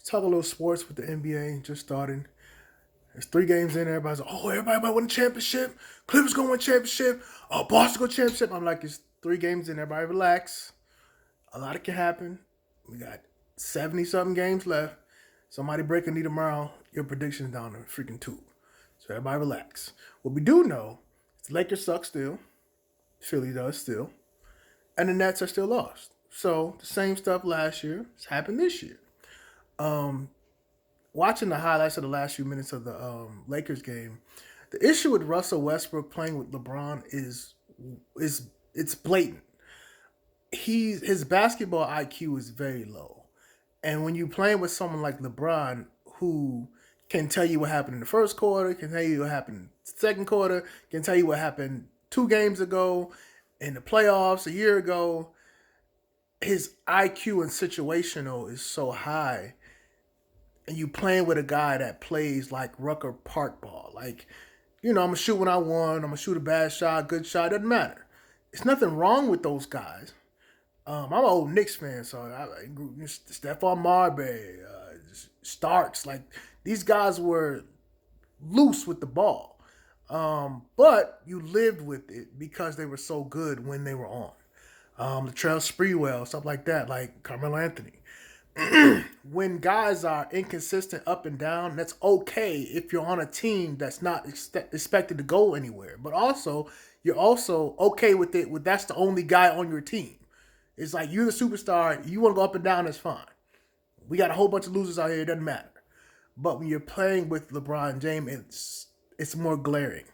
talk a little sports with the NBA just starting. There's 3 games in. Everybody's like, oh, everybody might win a championship. Clippers gonna win a championship. Oh, Boston gonna championship. I'm like, it's 3 games in. Everybody relax. A lot can happen. We got 70 something games left. Somebody break a knee tomorrow. Your prediction's down the freaking tube. So everybody relax. What we do know is the Lakers suck still. Philly does still. And the Nets are still lost. So the same stuff last year has happened this year. Um, Watching the highlights of the last few minutes of the Lakers game, the issue with Russell Westbrook playing with LeBron is it's blatant. His basketball IQ is very low, and when you playing with someone like LeBron, who can tell you what happened in the first quarter, can tell you what happened in the second quarter, can tell you what happened 2 games ago, in the playoffs a year ago, his IQ and situational is so high, and you playing with a guy that plays like Rucker Park ball. Like, I'm gonna shoot when I want. I'm gonna shoot a bad shot, good shot. Doesn't matter. It's nothing wrong with those guys. I'm an old Knicks fan, so Stephon Marbury, Starks, like these guys were loose with the ball, but you lived with it because they were so good when they were on. Latrell Sprewell, stuff like that, like Carmelo Anthony. When guys are inconsistent up and down, that's okay if you're on a team that's not expected to go anywhere. But also, you're also okay with it. With that's the only guy on your team. It's like you're the superstar. You want to go up and down, that's fine. We got a whole bunch of losers out here. It doesn't matter. But when you're playing with LeBron James, it's more glaring.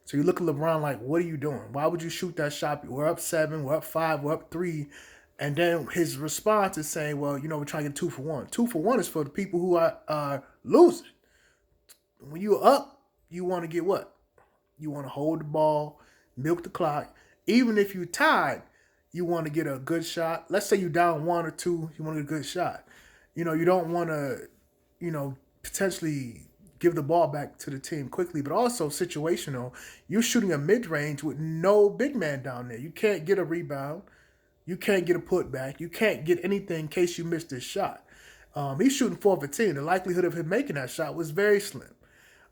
So you look at LeBron like, what are you doing? Why would you shoot that shot? We're up 7, we're up 5, we're up 3. And then his response is saying, well, we're trying to get 2 for 1. 2 for 1 is for the people who are losing. When you're up, you want to get what? You want to hold the ball, milk the clock. Even if you're tied, you want to get a good shot. Let's say you're down 1 or 2, you want to get a good shot. You don't want to, potentially give the ball back to the team quickly, but also situational. You're shooting a mid range with no big man down there. You can't get a rebound. You can't get a putback. You can't get anything in case you missed this shot. He's shooting 4 for 10. The likelihood of him making that shot was very slim.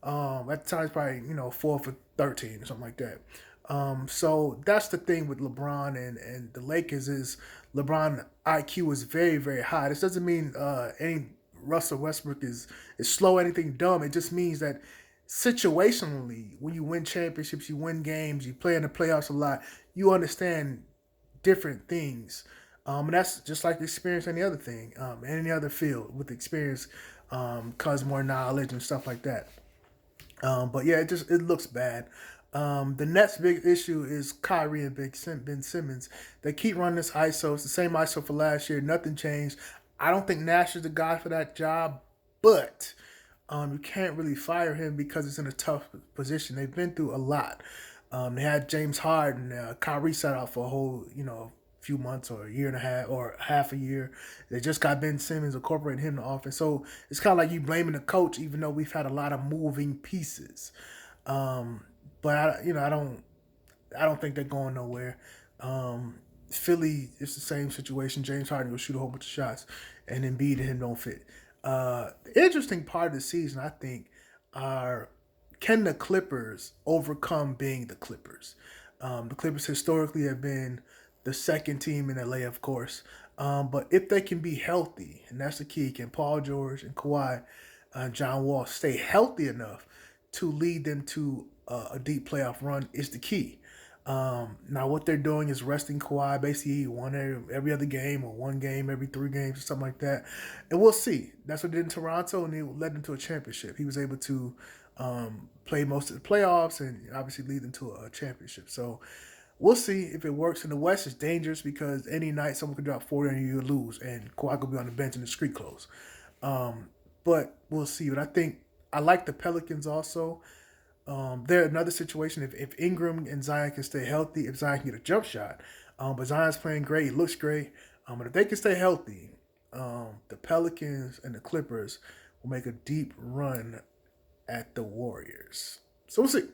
At the time, it's probably 4 for 13 or something like that. So that's the thing with LeBron and the Lakers is LeBron IQ is very very high. This doesn't mean any Russell Westbrook is slow or anything dumb. It just means that situationally, when you win championships, you win games, you play in the playoffs a lot, you understand different things. And that's just like experience any other thing, any other field with experience comes more knowledge and stuff like that. But yeah, it looks bad. The Nets' big issue is Kyrie and Ben Simmons. They keep running this ISO. It's the same ISO for last year. Nothing changed. I don't think Nash is the guy for that job, but you can't really fire him because it's in a tough position. They've been through a lot. They had James Harden. Kyrie sat out for a whole, few months or a year and a half or half a year. They just got Ben Simmons incorporating him in the offense. So it's kind of like you blaming the coach, even though we've had a lot of moving pieces. Um, but I don't think they're going nowhere. Philly is the same situation. James Harden will shoot a whole bunch of shots, and Embiid and him don't fit. The interesting part of the season, I think, are can the Clippers overcome being the Clippers? The Clippers historically have been the second team in LA, of course. But if they can be healthy, and that's the key, can Paul George and Kawhi, John Wall stay healthy enough to lead them to a deep playoff run is the key. Now, what they're doing is resting Kawhi basically one every other game or 1 game every 3 games or something like that. And we'll see. That's what they did in Toronto, and it led them to a championship. He was able to play most of the playoffs and obviously lead them to a championship. So we'll see if it works. In the West, it's dangerous because any night someone could drop 40 and you lose, and Kawhi could be on the bench in the street clothes. But we'll see. But I think I like the Pelicans also. They're another situation. If Ingram and Zion can stay healthy, if Zion can get a jump shot, but Zion's playing great, he looks great. But if they can stay healthy, the Pelicans and the Clippers will make a deep run at the Warriors. So we'll see.